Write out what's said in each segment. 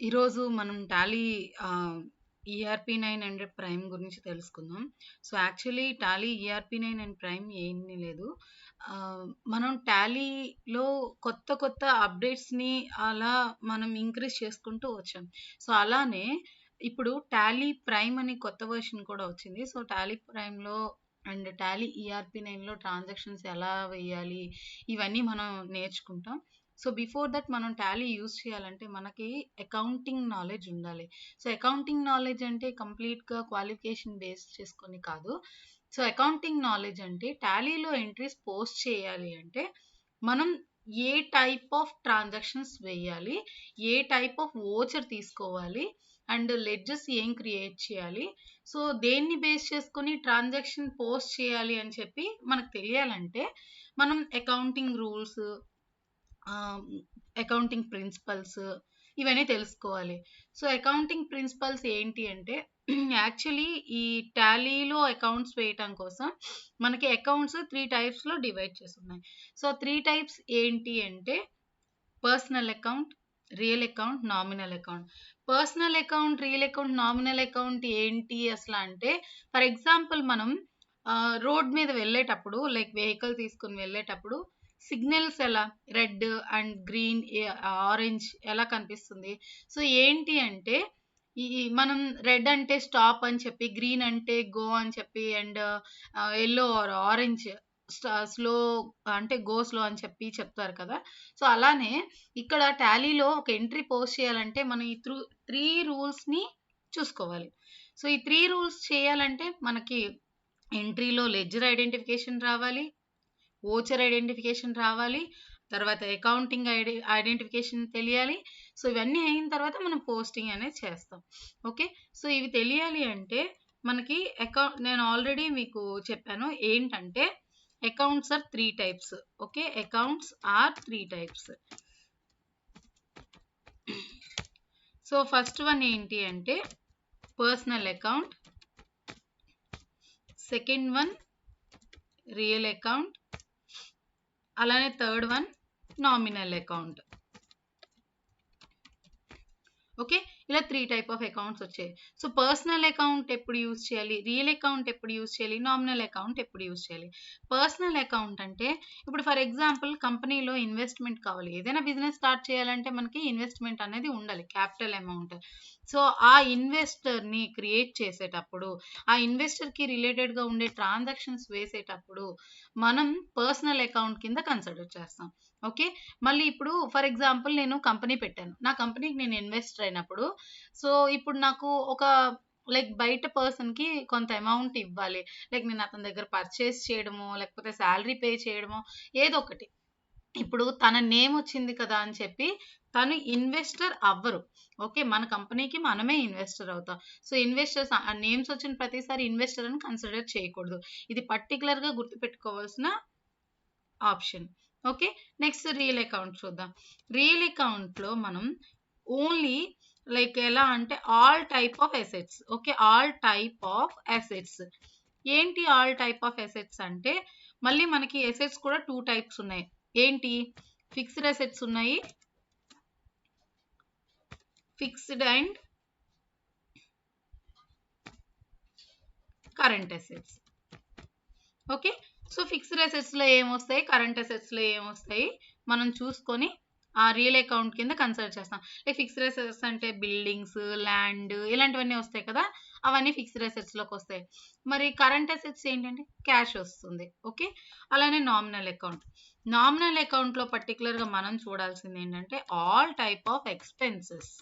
ఈరోజు మనం Tally ERP 9 and prime గురించి తెలుసుకుందాం. So, actually Tally ERP 9 and prime ఏమీ లేదు. మనం టాలీలో కొత్త కొత్త అప్‌డేట్స్‌ని అలా మనం ఇంక్రీజ్ చేసుకుంటూ వచ్చాం. సో, అలానే ఇప్పుడు టాలీ ప్రైమ్ అని కొత్త వెర్షన్ కూడా వచ్చింది. సో, టాలీ ప్రైమ్‌లో అండ్ టాలీ ఈఆర్‌పీ 9లో ట్రాన్సాక్షన్స్ ఎలా వేయాలి, ఇవన్నీ మనం నేర్చుకుంటాం. సో, బిఫోర్ దట్ మనం టాలీ యూజ్ చేయాలంటే మనకి అకౌంటింగ్ నాలెడ్జ్ ఉండాలి. సో, అకౌంటింగ్ నాలెడ్జ్ అంటే కంప్లీట్‌గా క్వాలిఫికేషన్ బేస్ చేసుకొని కాదు. సో, అకౌంటింగ్ నాలెడ్జ్ అంటే టాలీలో ఎంట్రీస్ పోస్ట్ చేయాలి అంటే మనం ఏ టైప్ ఆఫ్ ట్రాన్సాక్షన్స్ వేయాలి, ఏ టైప్ ఆఫ్ వోచర్ తీసుకోవాలి అండ్ లెడ్జెస్ ఏం క్రియేట్ చేయాలి. సో, దేన్ని బేస్ చేసుకొని ట్రాన్సాక్షన్ పోస్ట్ చేయాలి అని చెప్పి మనకు తెలియాలంటే మనం అకౌంటింగ్ రూల్స్, ఆహ్, అకౌంటింగ్ ప్రిన్సిపల్స్ ఇవన్నీ తెలుసుకోవాలి. సో, అకౌంటింగ్ ప్రిన్సిపల్స్ ఏంటి అంటే యాక్చువల్లీ ఈ టాలీలో అకౌంట్స్ వేయటం కోసం మనకి అకౌంట్స్ 3 టైప్స్‌లో డివైడ్ చేసున్నాయి. సో, 3 టైప్స్ ఏంటి అంటే personal account, real account, nominal account. Personal account, real account, nominal account ఏంటి అసల అంటే ఫర్ ఎగ్జాంపుల్ మనం రోడ్ మీద వెళ్ళేటప్పుడు లైక్ వెహికల్ తీసుకొని వెళ్ళేటప్పుడు సిగ్నల్స్ ఎలా రెడ్ అండ్ గ్రీన్, ఆరెంజ్ ఎలా కనిపిస్తుంది? సో, ఏంటి అంటే ఈ మనం రెడ్ అంటే స్టాప్ అని చెప్పి, గ్రీన్ అంటే గో అని చెప్పి and yellow or orange slow అంటే గో స్లో అని చెప్పి చెప్తారు కదా! సో, అలానే ఇక్కడ టాలీలో ఒక ఎంట్రీ పోస్ట్ చేయాలంటే మనం ఈ 3 రూల్స్‌ని చూసుకోవాలి. సో, ఈ 3 రూల్స్ చేయాలంటే మనకి ఎంట్రీలో లెడ్జర్ ఐడెంటిఫికేషన్ రావాలి, వోచర్ ఐడెంటిఫికేషన్ రావాలి, తర్వాత అకౌంటింగ్ ఐడెంటిఫికేషన్ తెలియాలి. సో, ఇవన్నీ అయిన తర్వాత మనం పోస్టింగ్ అనేది చేస్తాం. ఓకే. సో, ఇవి తెలియాలి అంటే మనకి నేను ఆల్రెడీ మీకు చెప్పాను. ఏంటంటే accounts are 3 types. Okay. Accounts are 3 types. So, first one ఏంటి అంటే personal account, second one real account, అలానే third one nominal account. Okay. ఇలా 3 టైప్ ఆఫ్ అకౌంట్స్ వచ్చాయి. సో, పర్సనల్ అకౌంట్ ఎప్పుడు యూజ్ చేయాలి? రియల్ అకౌంట్ ఎప్పుడు యూజ్ చేయాలి? Nominal account ఎప్పుడు యూజ్ చేయాలి? పర్సనల్ అకౌంట్ అంటే ఇప్పుడు ఫర్ ఎగ్జాంపుల్ కంపెనీలో ఇన్వెస్ట్‌మెంట్ కావాలి. ఏదైనా బిజినెస్ స్టార్ట్ చేయాలంటే మనకి ఇన్వెస్ట్‌మెంట్ అనేది ఉండాలి. Capital amount. సో, ఆ ఇన్వెస్టర్‌ని క్రియేట్ చేసేటప్పుడు, ఆ ఇన్వెస్టర్‌కి రిలేటెడ్‌గా ఉండే ట్రాన్సాక్షన్స్ వేసేటప్పుడు మనం పర్సనల్ అకౌంట్ కింద కన్సిడర్ చేస్తాం. ఓకే. మళ్ళీ ఇప్పుడు ఫర్ ఎగ్జాంపుల్ నేను కంపెనీ పెట్టాను. నా కంపెనీకి నేను ఇన్వెస్టర్ అయినప్పుడు సో, ఇప్పుడు నాకు ఒక లైక్ బయట పర్సన్‌కి కొంత అమౌంట్ ఇవ్వాలి. లైక్ నేను అతని దగ్గర పర్చేస్ చేయడమో, లేకపోతే సాలరీ పే చేయడమో ఏదో ఒకటి. ఇప్పుడు తన నేమ్ వచ్చింది కదా అని చెప్పి తను ఇన్వెస్టర్ అవ్వరు. ఓకే. మన కంపెనీకి మనమే ఇన్వెస్టర్ అవుతాం. సో, ఇన్వెస్టర్స్ నేమ్స్ వచ్చిన ప్రతిసారి ఇన్వెస్టర్ అని కన్సిడర్ చేయకూడదు. ఇది పర్టిక్యులర్‌గా గుర్తుపెట్టుకోవాల్సిన option. Okay. Next real account చూద్దాం. రియల్ అకౌంట్‌లో మనం ఓన్లీ లైక్ ఎలా అంటే all type of assets. Okay. All type of assets. ఏంటి ఆల్ టైప్ ఆఫ్ అసెట్స్ అంటే మళ్ళీ మనకి అసెట్స్ కూడా 2 టైప్స్ ఉన్నాయి. ఏంటి? ఫిక్స్డ్ అసెట్స్ ఉన్నాయి. Fixed and current assets. Okay. So, fixed అసెట్స్‌లో ఏమొస్తాయి? కరెంట్ అసెట్స్‌లో ఏమొస్తాయి? మనం చూసుకొని ఆ రియల్ అకౌంట్ కింద కన్సిడర్ చేస్తాం. లైక్ ఫిక్స్డ్ అసెట్స్ అంటే బిల్డింగ్స్, ల్యాండ్ ఇలాంటివన్నీ వస్తాయి కదా! అవన్నీ ఫిక్స్డ్ అసెట్స్‌లోకొస్తాయి. మరి కరెంట్ అసెట్స్ ఏంటంటే క్యాష్ వస్తుంది. ఓకే. అలానే నామినల్ అకౌంట్. నామినల్ అకౌంట్‌లో పర్టిక్యులర్‌గా మనం చూడాల్సింది ఏంటంటే all type of expenses.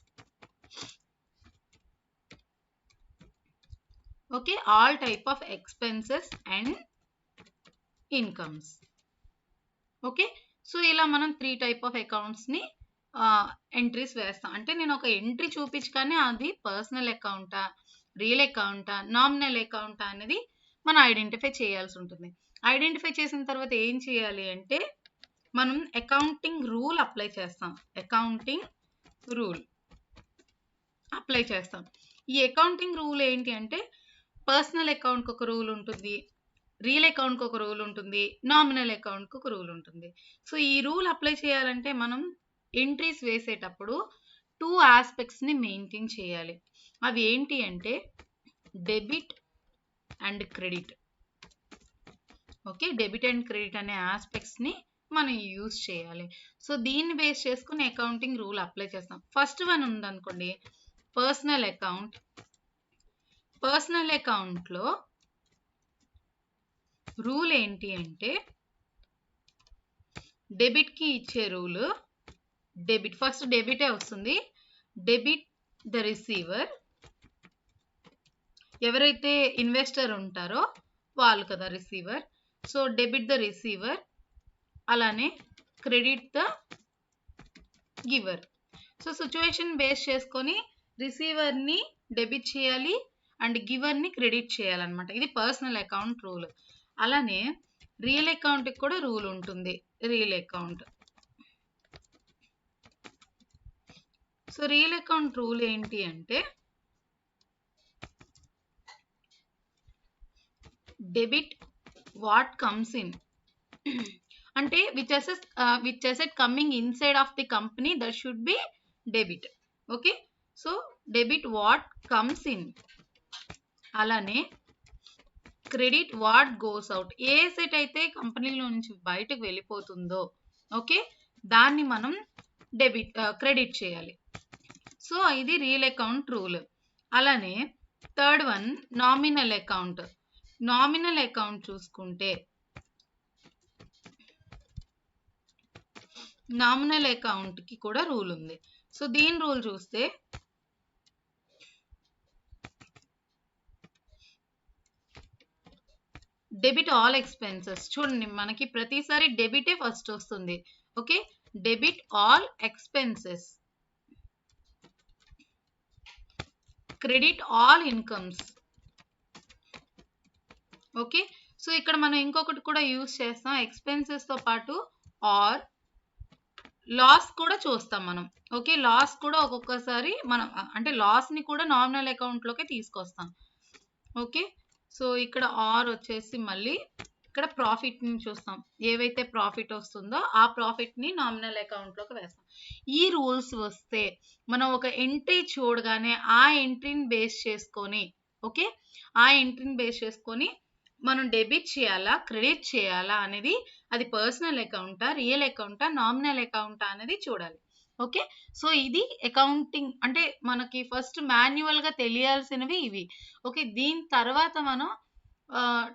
Okay. All type of expenses and incomes. Okay. So, ఇలా మనం 3 టైప్ ఆఫ్ అకౌంట్స్‌ని ఎంట్రీస్ వేస్తాం. అంటే నేను ఒక ఎంట్రీ చూపించగానే అది పర్సనల్ అకౌంటా, రియల్ అకౌంటా, నామినల్ అకౌంటా అనేది మనం ఐడెంటిఫై చేయాల్సుంటుంది. ఐడెంటిఫై చేసిన తర్వాత ఏం చేయాలి అంటే మనం అకౌంటింగ్ రూల్ అప్లై చేస్తాం. అకౌంటింగ్ రూల్ అప్లై చేస్తాం. ఈ అకౌంటింగ్ రూల్ ఏంటి అంటే పర్సనల్ అకౌంట్‌కి ఒక రూల్ ఉంటుంది. రియల్ అకౌంట్‌కి ఒక రూల్ ఉంటుంది. నామినల్ అకౌంట్‌కి ఒక రూల్ ఉంటుంది. సో, ఈ రూల్ అప్లై చేయాలంటే మనం ఎంట్రీస్ వేసేటప్పుడు 2 ఆస్పెక్ట్స్ని మెయింటైన్ చేయాలి. అవి ఏంటి అంటే debit and credit. Okay, debit and credit అనే ఆస్పెక్ట్స్ని మనం యూజ్ చేయాలి. సో దీన్ని బేస్ చేసుకుని అకౌంటింగ్ రూల్ అప్లై చేస్తాం. ఫస్ట్ వన్ ఉందనుకోండి, పర్సనల్ అకౌంట్. పర్సనల్ అకౌంట్లో రూల్ ఏంటి అంటే డెబిట్కి ఇచ్చే రూల్ డెబిట్, ఫస్ట్ డెబిటే వస్తుంది. డెబిట్ ద రిసీవర్, ఎవరైతే ఇన్వెస్టర్ ఉంటారో వాళ్ళు కదా receiver. So debit the receiver, అలానే credit the giver. So situation base చేసుకొని రిసీవర్ని డెబిట్ చేయాలి అండ్ గివర్ని క్రెడిట్ చేయాలన్నమాట. ఇది పర్సనల్ అకౌంట్ రూల్. అలానే రియల్ అకౌంట్కి కూడా రూల్ ఉంటుంది. Real account, so real account rule ఏంటి అంటే డెబిట్ వాట్ కమ్స్ ఇన్, అంటే which asset coming inside of the company that should be debit. Okay, so debit what comes in. అలానే credit what goes out, ఏ asset అయితే కంపెనీలో నుంచి బయటకు వెళ్ళిపోతుందో okay దాన్ని మనం క్రెడిట్ చేయాలి. సో ఇది రియల్ అకౌంట్ రూల్. అలానే third one nominal account. Nominal account చూసుకుంటే నామినల్ అకౌంట్కి కూడా రూల్ ఉంది. సో దీని రూల్ చూస్తే డెబిట్ ఆల్ ఎక్స్పెన్సెస్. చూడండి మనకి ప్రతిసారి డెబిటే ఫస్ట్ వస్తుంది. Okay, debit all expenses, credit all incomes. Okay, so ఇక్కడ మనం ఇంకొకటి కూడా యూజ్ చేస్తాం, ఎక్స్పెన్సెస్తో పాటు ఆర్ లాస్ కూడా చూస్తాం మనం. ఓకే, లాస్ కూడా ఒక్కొక్కసారి మనం అంటే లాస్ని కూడా నామినల్ అకౌంట్లోకి తీసుకొస్తాం. ఓకే, సో ఇక్కడ ఆర్ వచ్చేసి మళ్ళీ ఇక్కడ ప్రాఫిట్ని చూస్తాం, ఏవైతే ప్రాఫిట్ వస్తుందో ఆ ప్రాఫిట్ని నామినల్ అకౌంట్లోకి వేస్తాం. ఈ రూల్స్ వస్తే మనం ఒక ఎంట్రీ చూడగానే ఆ ఎంట్రీని బేస్ చేసుకొని ఓకే ఆ ఎంట్రీని బేస్ చేసుకొని మనం డెబిట్ చేయాలా క్రెడిట్ చేయాలా అనేది, అది పర్సనల్ అకౌంటా రియల్ అకౌంటా నామినల్ అకౌంటా అనేది చూడాలి. ఓకే, సో ఇది అకౌంటింగ్ అంటే మనకి ఫస్ట్ మాన్యువల్గా తెలియాల్సినవి ఇవి. ఓకే, దీని తర్వాత మనం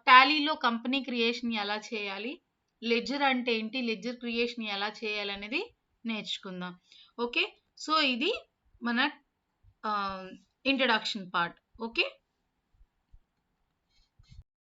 టాలీలో కంపెనీ క్రియేషన్ ఎలా చేయాలి, లెడ్జర్ అంటే ఏంటి, లెడ్జర్ క్రియేషన్ ఎలా చేయాలి అనేది నేర్చుకుందాం. ఓకే, సో ఇది మన ఇంట్రడక్షన్ పార్ట్. ఓకే.